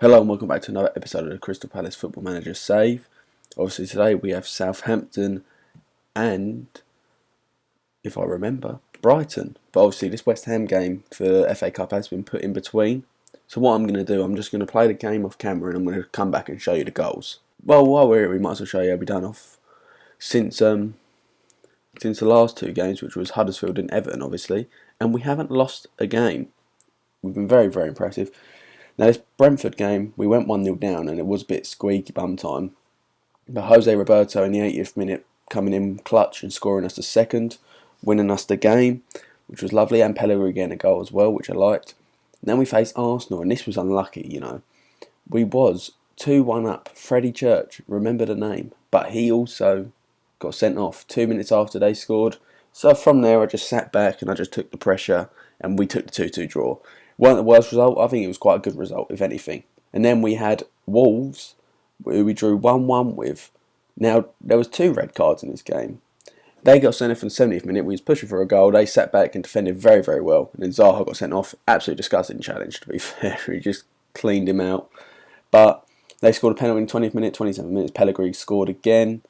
Hello and welcome back to another episode of the Crystal Palace Football Manager Save. Obviously today we have Southampton and, if I remember, Brighton. But obviously this West Ham game for FA Cup has been put in between. So what I'm going to do, I'm just going to play the game off camera and I'm going to come back and show you the goals. Well, while we're here we might as well show you how we've done off since the last two games, which was Huddersfield and Everton obviously. And we haven't lost a game. We've been very, very impressive. Now this Brentford game, we went 1-0 down and it was a bit squeaky bum time. But Jose Roberto in the 80th minute coming in clutch and scoring us the second, winning us the game, which was lovely, and Pellegrini getting a goal as well, which I liked. Then we faced Arsenal and this was unlucky, you know. We was 2-1 up. Freddie Church, remember the name, but he also got sent off 2 minutes after they scored. So from there I just sat back and I just took the pressure and we took the 2-2 draw. Wasn't the worst result, I think it was quite a good result, if anything. And then we had Wolves, who we drew 1-1 with. Now, there was 2 red cards in this game. They got sent off in the 70th minute, we was pushing for a goal, they sat back and defended very, very well. And then Zaha got sent off, absolutely disgusting challenge to be fair, he just cleaned him out. But they scored a penalty in the 20th minute, 27 minutes, Pellegrini scored again.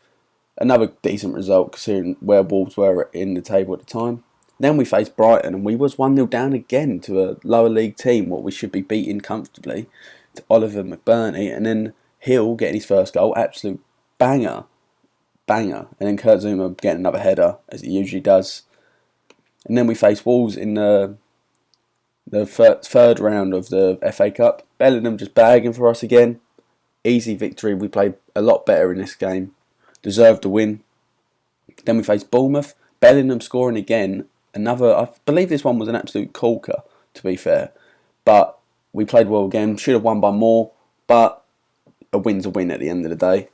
Another decent result considering where Wolves were in the table at the time. Then we faced Brighton and we was 1-0 down again to a lower league team, what we should be beating comfortably, to Oliver McBurney, and then Hill getting his first goal, absolute banger, and then Kurt Zuma getting another header, as he usually does. And then we faced Wolves in the third round of the FA Cup. Bellingham just bagging for us again. Easy victory, we played a lot better in this game, deserved the win. Then we faced Bournemouth, Bellingham scoring again. I believe this one was an absolute corker, to be fair. But we played well again, should have won by more, but a win's a win at the end of the day.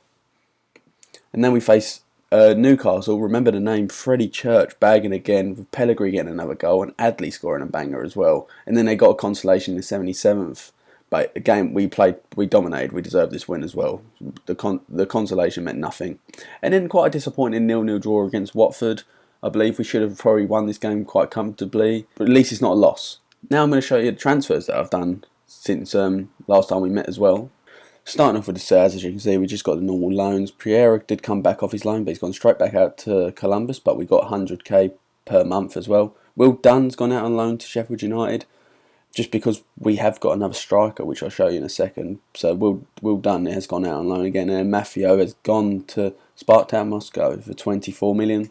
And then we face Newcastle, remember the name, Freddie Church bagging again, with Pellegrini getting another goal, and Adley scoring a banger as well. And then they got a consolation in the 77th. But again, we dominated, we deserved this win as well. The consolation meant nothing. And then quite a disappointing 0-0 draw against Watford. I believe we should have probably won this game quite comfortably, but at least it's not a loss. Now I'm going to show you the transfers that I've done since last time we met as well. Starting off with the Sers, as you can see, we just got the normal loans. Pereira did come back off his loan, but he's gone straight back out to Columbus, but we got 100k per month as well. Will Dunn's gone out on loan to Sheffield United, just because we have got another striker, which I'll show you in a second. So Will Dunn has gone out on loan again, and then Maffeo has gone to Spartak Moscow for 24 million.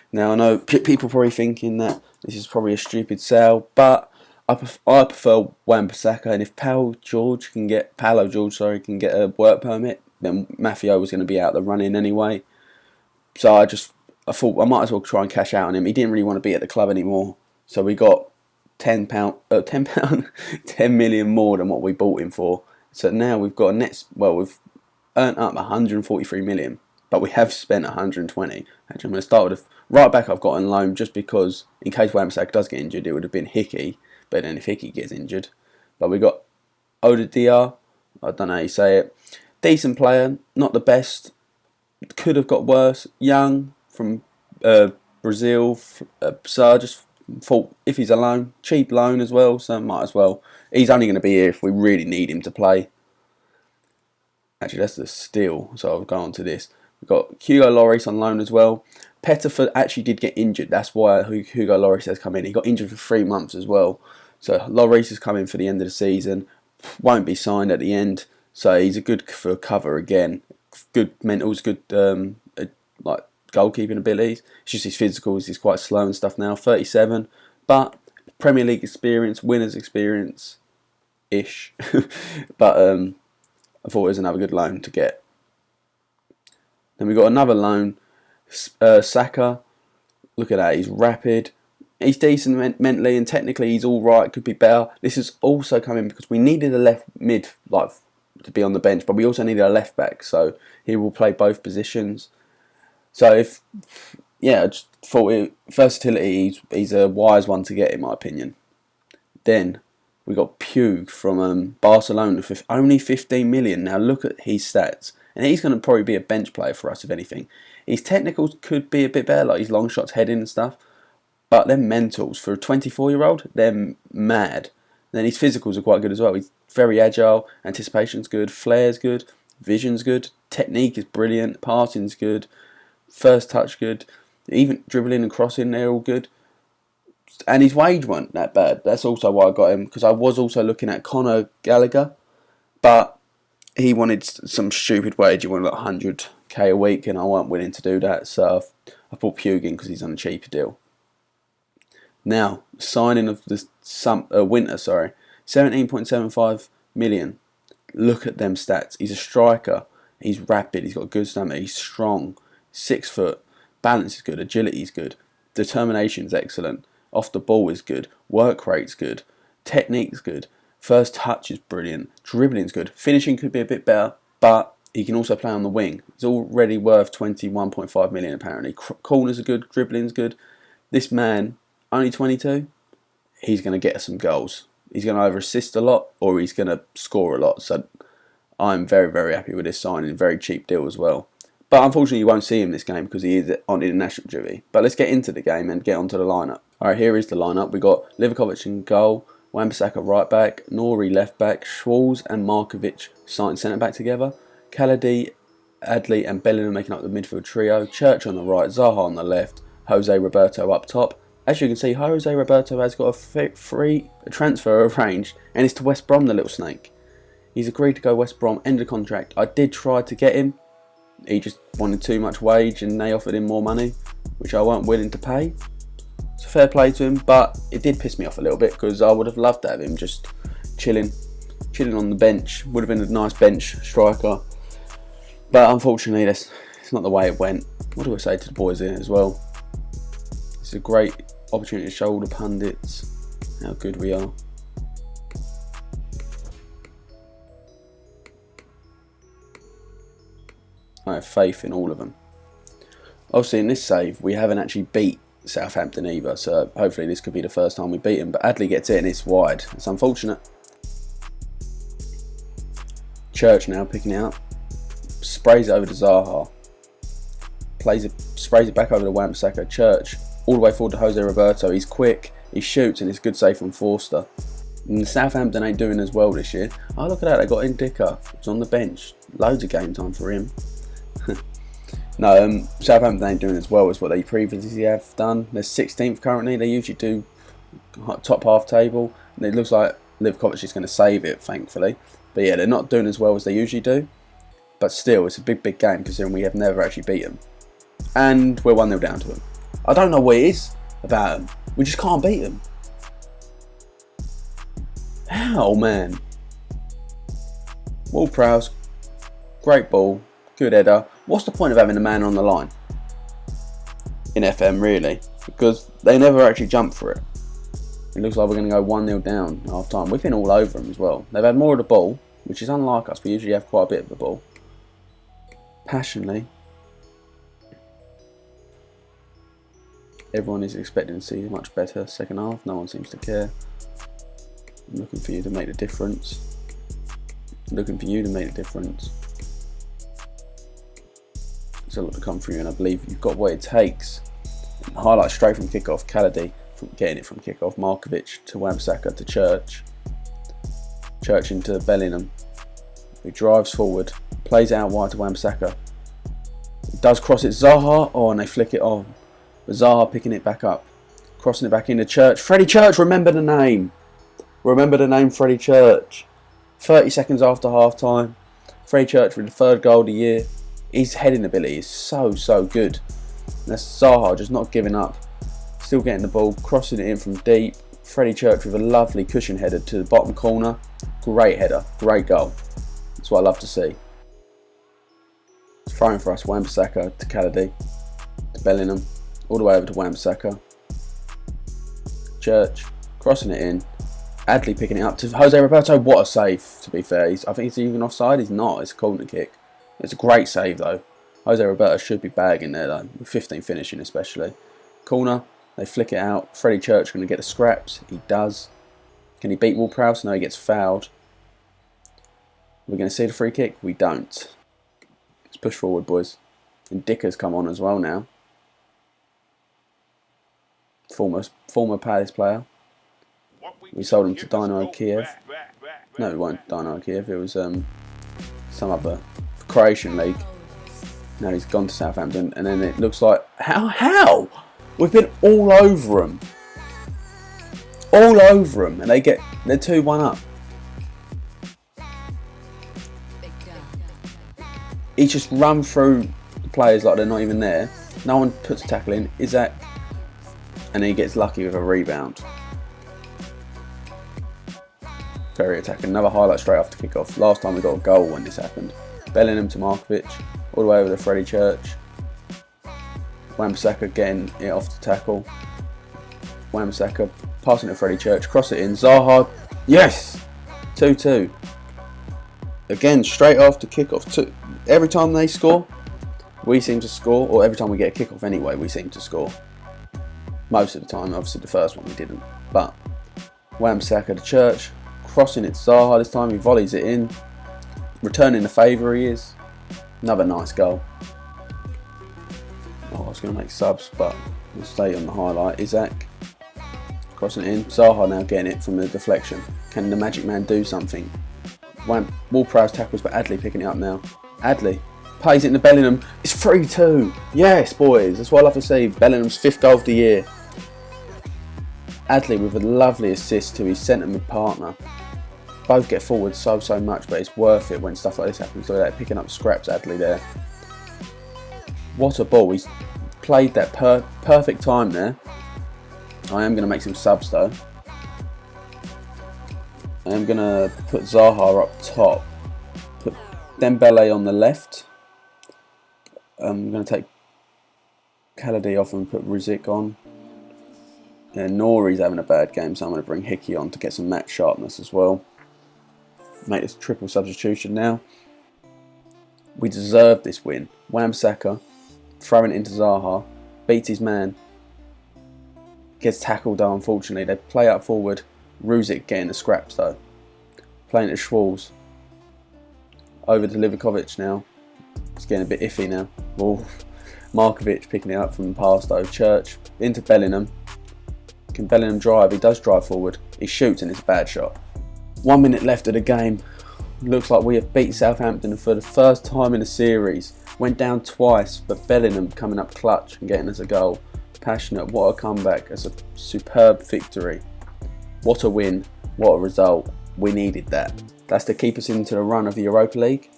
Now I know people probably thinking that this is probably a stupid sale, but I prefer Wan-Bissaka, and if Paolo George can get a work permit, then Maffeo was going to be out the running anyway. So I thought I might as well try and cash out on him. He didn't really want to be at the club anymore, so we got £10 million more than what we bought him for. So now we've got we've earned up 143 million. But we have spent 120. Actually, I'm going to start with the right back I've got on loan, just because in case Wan-Bissaka does get injured, it would have been Hickey. But then if Hickey gets injured, but we got Odediar, I don't know how you say it. Decent player, not the best. Could have got worse. Young from Brazil. So I just thought if he's a loan, cheap loan as well, so might as well. He's only going to be here if we really need him to play. Actually, that's the steal, so I'll go on to this. We've got Hugo Lloris on loan as well. Petterford actually did get injured. That's why Hugo Lloris has come in. He got injured for 3 months as well. So Lloris is coming for the end of the season. Won't be signed at the end. So he's a good for cover again. Good mentals, good like goalkeeping abilities. It's just his physicals. He's quite slow and stuff now. 37, but Premier League experience, winners experience-ish. But I thought it was another good loan to get. Then we got another loan, Saka. Look at that, he's rapid. He's decent mentally and technically he's alright, could be better. This is also coming because we needed a left mid to be on the bench, but we also needed a left back, so he will play both positions. So I just thought versatility, he's a wise one to get in my opinion. Then we got Pugh from Barcelona for only 15 million. Now look at his stats. And he's going to probably be a bench player for us, if anything. His technicals could be a bit better, like his long shots, heading and stuff. But their mentals, for a 24-year-old, they're mad. then his physicals are quite good as well. He's very agile, anticipation's good, flair's good, vision's good, technique is brilliant, passing's good, first touch good, even dribbling and crossing, they're all good. And his wage wasn't that bad. That's also why I got him, because I was also looking at Conor Gallagher, but he wanted some stupid wage. He wanted like 100k a week, and I wasn't willing to do that, so I bought Pugin because he's on a cheaper deal. Now, signing of the winter, 17.75 million. Look at them stats. He's a striker. He's rapid. He's got good stamina. He's strong. 6 foot. Balance is good. Agility is good. Determination is excellent. Off the ball is good. Work rate's good. Technique's good. First touch is brilliant. Dribbling's good. Finishing could be a bit better, but he can also play on the wing. He's already worth 21.5 million apparently. Corners are good. Dribbling's good. This man, only 22, he's going to get us some goals. He's going to either assist a lot or he's going to score a lot. So I'm very, very happy with this signing. Very cheap deal as well. But unfortunately, you won't see him this game because he is on international duty. But let's get into the game and get onto the lineup. Alright, here is the lineup. We've got Livakovic in goal, Wan-Bissaka right back, Nori left back, Schwarz and Markovic starting centre back together, Kaladi, Adli and Bellingham making up the midfield trio, Church on the right, Zaha on the left, Jose Roberto up top. As you can see, Jose Roberto has got a free transfer arranged, and it's to West Brom, the little snake. He's agreed to go West Brom, end of contract. I did try to get him. He just wanted too much wage and they offered him more money, which I weren't willing to pay. So fair play to him, but it did piss me off a little bit because I would have loved to have him just chilling on the bench. Would have been a nice bench striker. But unfortunately, it's not the way it went. What do I say to the boys here as well? It's a great opportunity to show all the pundits how good we are. I have faith in all of them. Obviously in this save we haven't actually beat Southampton either, so hopefully this could be the first time we beat him. But Adley gets it and it's wide. It's unfortunate. Church now picking it up. Sprays it over to Zaha. Sprays it back over to Wan-Bissaka. Church all the way forward to Jose Roberto. He's quick, he shoots, and it's a good save from Forster. And Southampton ain't doing as well this year. Oh, look at that, they got Ndicka. He's on the bench. Loads of game time for him. No, Southampton ain't doing as well as what they previously have done. They're 16th currently. They usually do top half table. And it looks like Livakovic is going to save it, thankfully. But yeah, they're not doing as well as they usually do. But still, it's a big, big game considering we have never actually beat them. And we're 1-0 down to them. I don't know what it is about them. We just can't beat them. How, man? Ward-Prowse, great ball, good header. What's the point of having a man on the line in FM, really? Because they never actually jump for it. It looks like we're going to go 1-0 down half time. We've been all over them as well. They've had more of the ball, which is unlike us. We usually have quite a bit of the ball. Passionately. Everyone is expecting to see a much better second half. No one seems to care. I'm looking for you to make the difference. Looking for you to make the difference. There's a lot to come from you, and I believe you've got what it takes. Highlight straight from kickoff. Kaladi getting it from kickoff. Markovic to Wan-Bissaka to Church. Church into Bellingham. He drives forward. Plays out wide to Wan-Bissaka. Does cross it. Zaha. Oh, and they flick it on. But Zaha picking it back up. Crossing it back into Church. Freddie Church, remember the name. Remember the name Freddie Church. 30 seconds after half time. Freddie Church with the 3rd goal of the year. His heading ability is so good. And that's Zaha just not giving up. Still getting the ball, crossing it in from deep. Freddie Church with a lovely cushion header to the bottom corner. Great header, great goal. That's what I love to see. It's throwing for us, Wan-Bissaka to Kaladi, to Bellingham, all the way over to Wan-Bissaka. Church, crossing it in. Adley picking it up to Jose Roberto. What a save, to be fair. I think he's even offside. He's not. It's a corner kick. It's a great save, though. Jose Roberto should be bagging there, though. With 15 finishing, especially. Corner. They flick it out. Freddie Church going to get the scraps. He does. Can he beat Ward-Prowse? No, he gets fouled. We're going to see the free kick? We don't. Let's push forward, boys. And Ndicka's come on as well now. Former Palace player. We sold him to Dynamo Kiev. No, it wasn't Dynamo Kiev. It was some other Croatian league. Now he's gone to Southampton, and then it looks like how we've been all over them, and they're 2-1 up. He's just run through the players like they're not even there. No one puts a tackle in. Isak, and then he gets lucky with a rebound. Very attacking. Another highlight straight after kick-off. Last time we got a goal when this happened. Bellingham to Markovic, all the way over to Freddie Church. Wan-Bissaka getting it off the tackle. Wan-Bissaka passing to Freddie Church, cross it in. Zaha, yes! 2-2. Again, straight after kick-off. Every time they score, we seem to score, or every time we get a kick-off anyway, we seem to score. Most of the time, obviously the first one we didn't. But Wan-Bissaka to Church, crossing it to Zaha, this time he volleys it in. Returning the favour he is. Another nice goal. Oh, I was going to make subs, but we'll stay on the highlight. Isak crossing it in. Zaha now getting it from the deflection. Can the magic man do something? Ward-Prowse tackles, but Adley picking it up now. Adley plays it into Bellingham. It's 3-2. Yes, boys. That's what I love to see. Bellingham's 5th goal of the year. Adley with a lovely assist to his centre mid partner. Both get forward so much, but it's worth it when stuff like this happens. Look at that, picking up scraps, Adley there. What a ball. He's played that perfect time there. I am going to make some subs though. I am going to put Zaha up top. Put Dembele on the left. I'm going to take Kaladi off and put Rizik on. Nori's having a bad game, so I'm going to bring Hickey on to get some match sharpness as well. Make this triple substitution now. We deserve this win. Wan-Bissaka throwing it into Zaha, beats his man, gets tackled though unfortunately. They play up forward. Ruzic getting the scraps though. Playing to Schwalz. Over to Livakovic now. It's getting a bit iffy now. Oh, Markovic picking it up from the pass though. Church into Bellingham. Can Bellingham drive? He does drive forward. He shoots and it's a bad shot. 1 minute left of the game. Looks like we have beat Southampton for the first time in the series. Went down twice, but Bellingham coming up clutch and getting us a goal. Passionate, what a comeback. It's a superb victory. What a win, what a result. We needed that. That's to keep us into the run of the Europa League.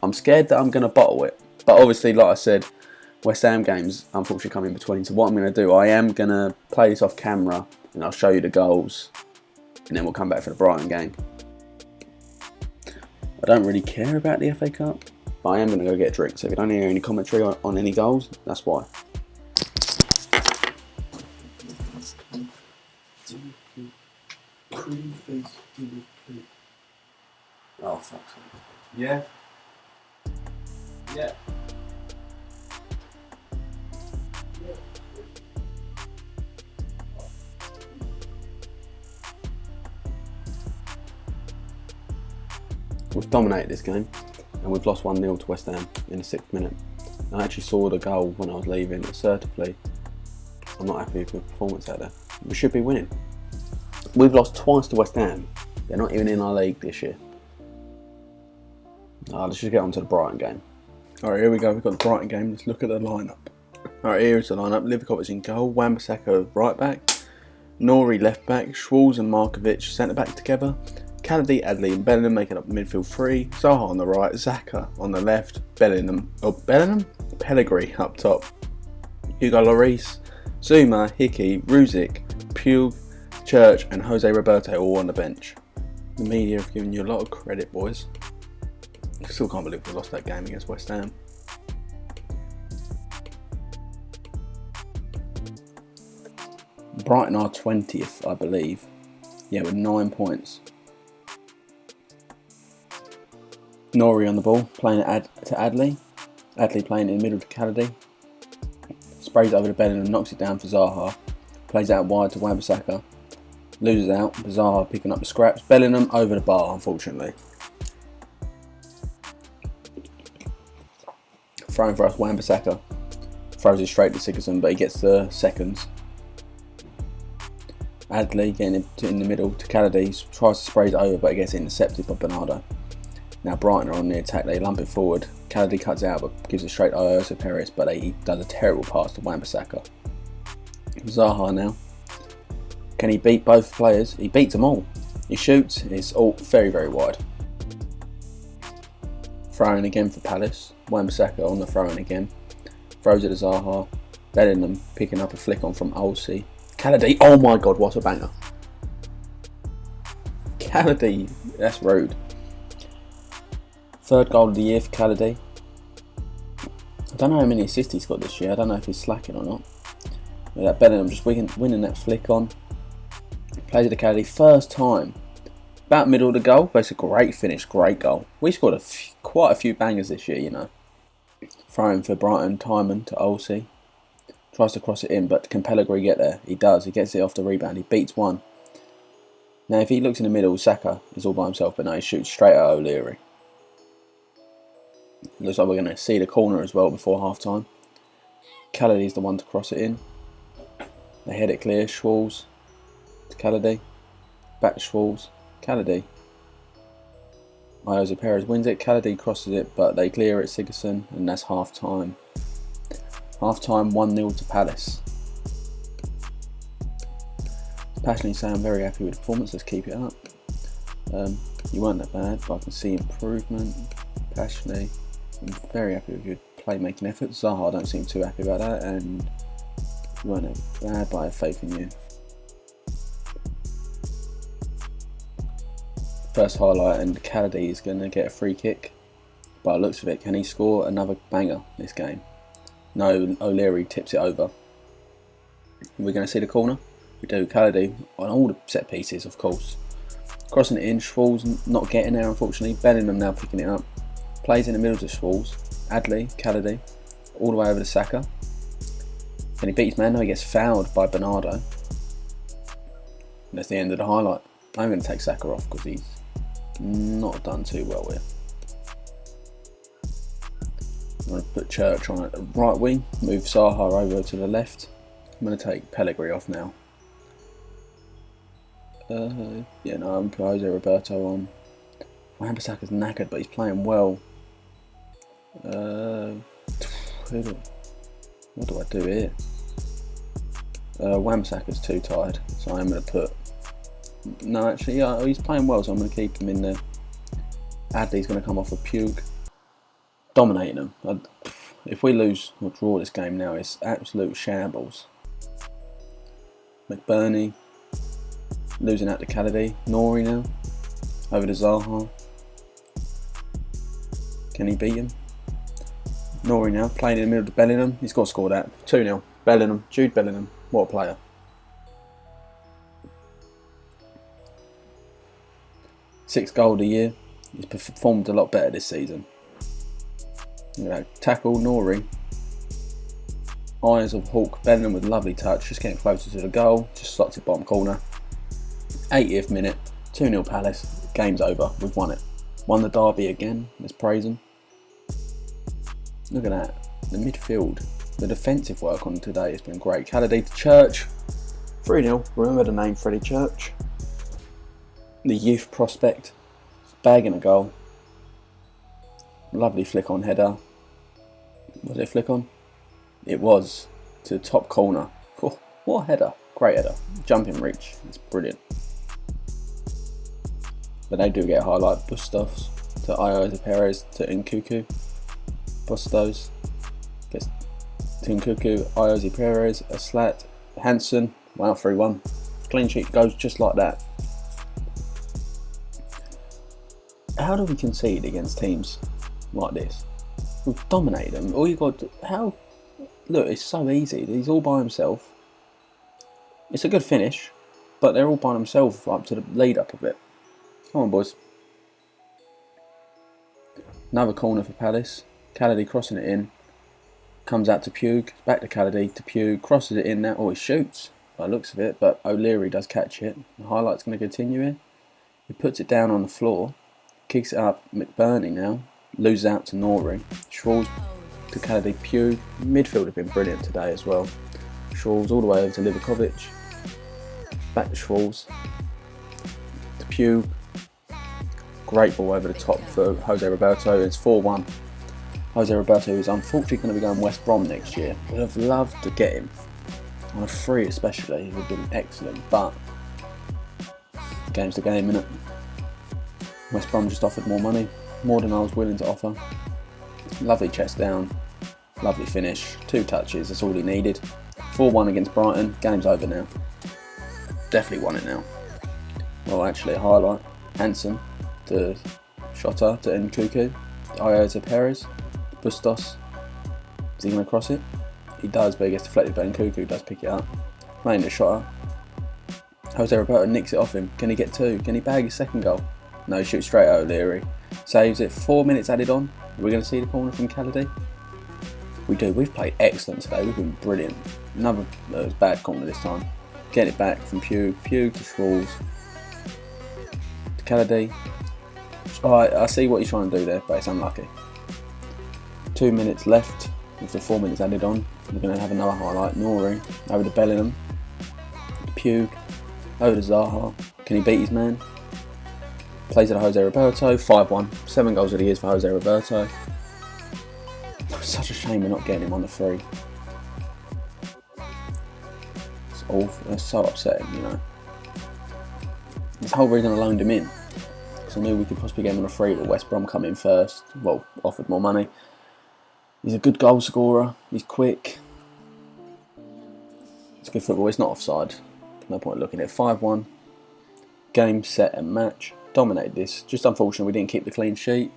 I'm scared that I'm going to bottle it. But obviously, like I said, West Ham games unfortunately come in between. So what I'm going to do, I am going to play this off camera and I'll show you the goals. And then we'll come back for the Brighton game. I don't really care about the FA Cup, but I am going to go get a drink. So if you don't hear any commentary on any goals, that's why. Oh, fuck's sake. Yeah. Yeah. We've dominated this game and we've lost 1-0 to West Ham in the 6th minute. I actually saw the goal when I was leaving. Assertively, I'm not happy with the performance out there. We should be winning. We've lost twice to West Ham. They're not even in our league this year. Let's just get on to the Brighton game. Alright, here we go. We've got the Brighton game. Let's look at the lineup. Alright, here's the lineup. Livakovic in goal. Wan-Bissaka right back. Nori left back. Schwalz and Markovic centre back together. Kaladi, Adley and Bellingham making up the midfield three. Zaha on the right. Xhaka on the left. Bellingham? Pellegrini up top. Hugo Lloris, Zuma, Hickey, Ruzic, Pugh, Church and Jose Roberto all on the bench. The media have given you a lot of credit, boys. I still can't believe we lost that game against West Ham. Brighton are 20th, I believe. Yeah, with 9 points. Nori on the ball, playing to Adley. Adley playing in the middle to Kaladi. Sprays over to Bellingham and knocks it down for Zaha. Plays out wide to Wan-Bissaka. Loses out, Zaha picking up the scraps. Bellingham over the bar, unfortunately. Throwing for us, Wan-Bissaka. Throws it straight to Sigurdsson, but he gets the seconds. Adley getting in the middle to Kennedy, tries to spray it over, but it gets intercepted by Bernardo. Now Brighton are on the attack, they lump it forward. Kennedy cuts it out but gives it straight to Ayoze Perez, but he does a terrible pass to Wan-Bissaka. Zaha now. Can he beat both players? He beats them all. He shoots, it's all very, very wide. Throw-in again for Palace. Wan-Bissaka on the throw-in again. Throws it to Zaha. Bellingham picking up a flick on from Olsey. Kennedy, oh my god, what a banger. Kennedy, that's rude. Third goal of the year for Kennedy. I don't know how many assists he's got this year. I don't know if he's slacking or not. But that Bellingham just winning that flick on. Plays it to Kennedy. First time. About middle of the goal. But it's a great finish. Great goal. We scored quite a few bangers this year, you know. Throwing for Brighton. Timon to Olsey. Tries to cross it in, but can Pellegrini get there? He does. He gets it off the rebound. He beats one. Now, if he looks in the middle, Saka is all by himself, but now he shoots straight at O'Leary. Looks like we're going to see the corner as well before half time. Kennedy's the one to cross it in. They head it clear. Schwalz to Kennedy. Back to Schwalz. Kennedy. Ayoze Perez wins it. Kennedy crosses it, but they clear it. Sigurdsson, and that's half time. Half time 1-0 to Palace. Passionately say I'm very happy with the performance. Let's keep it up. You weren't that bad, but I can see improvement. Passionately, I'm very happy with your playmaking efforts. Zaha, I don't seem too happy about that, and you weren't that bad, but I have faith in you. First highlight, and Kennedy is going to get a free kick. By the looks of it, can he score another banger this game? No, O'Leary tips it over. We're going to see the corner. We do. Kennedy on all the set pieces, of course. Crossing it in. Schwalz not getting there, unfortunately. Bellingham now picking it up. Plays in the middle to Schwalz. Adley, Kennedy, all the way over to Saka. And he beats man. Now he gets fouled by Bernardo. And that's the end of the highlight. I'm going to take Saka off because he's not done too well here. I'm going to put Church on at the right wing, move Zaha over to the left. I'm going to take Pellegrini off now. I'm put Jose Roberto on. Wan-Bissaka's knackered, but he's playing well. What do I do here? Wan-Bissaka's too tired, so I'm going to put... No, actually, yeah, he's playing well, so I'm going to keep him in there. Adley's going to come off with Puig. Dominating them. If we lose or draw this game now, it's absolute shambles. McBurney losing out to Kennedy. Nori now over to Zaha. Can he beat him? Nori now playing in the middle to Bellingham. He's got to score that. 2-0. Bellingham. Jude Bellingham. What a player. Sixth goal of the year. He's performed a lot better this season. Tackle Nori. Eyes of Hawk. Bellingham with a lovely touch, just getting closer to the goal. Just slots it bottom corner. 80th minute. 2-0 Palace. Game's over. We've won it. Won the derby again. Let's praise them. Look at that. The midfield. The defensive work on today has been great. Kennedy to Church. 3-0. Remember the name Freddie Church. The youth prospect. Bagging a goal. Lovely flick on header. Was it a flick on? It was. To the top corner. Oh, what a header. Great header. Jumping reach. It's brilliant. But they do get a highlight. Bustos to Ayoze Perez to Nkunku. Bustos gets to Nkunku. Ayoze Perez. A slat. Hansen. Wow, 3-1. Clean sheet goes just like that. How do we concede against teams like this? We've dominated them. All you got to, how? Look, it's so easy. He's all by himself. It's a good finish, but they're all by themselves up to the lead up a bit. Come on, boys. Another corner for Palace. Kennedy crossing it in. Comes out to Puig. Back to Kennedy to Puig. Crosses it in now. Oh, he shoots by the looks of it, but O'Leary does catch it. The highlight's going to continue here. He puts it down on the floor. Kicks it up. McBurney now. Loses out to Nori. Schwalz to Kennedy. Puig. Midfield have been brilliant today as well. Schwalz all the way over to Livakovic. Back to Schwarz. To Pugh. Great ball over the top for Jose Roberto. It's 4-1. Jose Roberto is unfortunately going to be going West Brom next year. Would have loved to get him on a free, especially. He would have been excellent, but the game's the game, innit? West Brom just offered more money, more than I was willing to offer. Lovely chest down, lovely finish, 2 touches, that's all he needed. 4-1 against Brighton, game's over now. Definitely won it now. Well, actually, a highlight. Hansen to Shota to Nkunku, Io to Perez, Bustos. Is he going to cross it? He does, but he gets deflected by Nkunku, does pick it up. Playing to Shota. Jose Roberto nicks it off him. Can he get 2? Can he bag his second goal? No, he shoots straight at O'Leary. Saves it. 4 minutes added on. We're going to see the corner from Callady. We do. We've played excellent today. We've been brilliant. Another bad corner this time. Getting it back from Pugh. Pugh to Schwarz. To Callady. Alright, I see what he's trying to do there, but it's unlucky. 2 minutes left. With the 4 minutes added on. We're going to have another highlight. Nori over to Bellingham. Pugh. Over to Zaha. Can he beat his man? Plays it to Jose Roberto. 5-1. 7 goals of the years for Jose Roberto. Such a shame we're not getting him on the free. It's awful. It's so upsetting, you know. This whole reason I loaned him in, because I knew we could possibly get him on a free, but West Brom come in first. Well, offered more money. He's a good goal scorer. He's quick. It's good football. It's not offside. No point looking at it. 5-1. Game, set and match. Dominated this. Just unfortunate we didn't keep the clean sheet.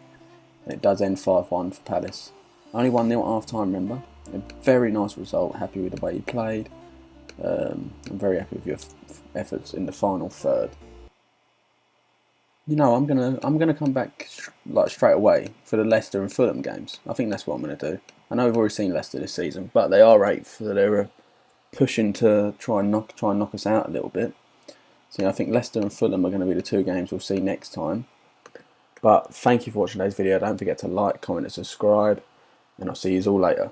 And it does end 5-1 for Palace. Only 1-0 at half time, remember. A very nice result. Happy with the way you played. I'm very happy with your efforts in the final third. You know, I'm gonna come back like straight away for the Leicester and Fulham games. I think that's what I'm gonna do. I know we've already seen Leicester this season, but they are 8th, so they're pushing to try and knock us out a little bit. So I think Leicester and Fulham are going to be the 2 games we'll see next time. But thank you for watching today's video. Don't forget to like, comment and subscribe. And I'll see you all later.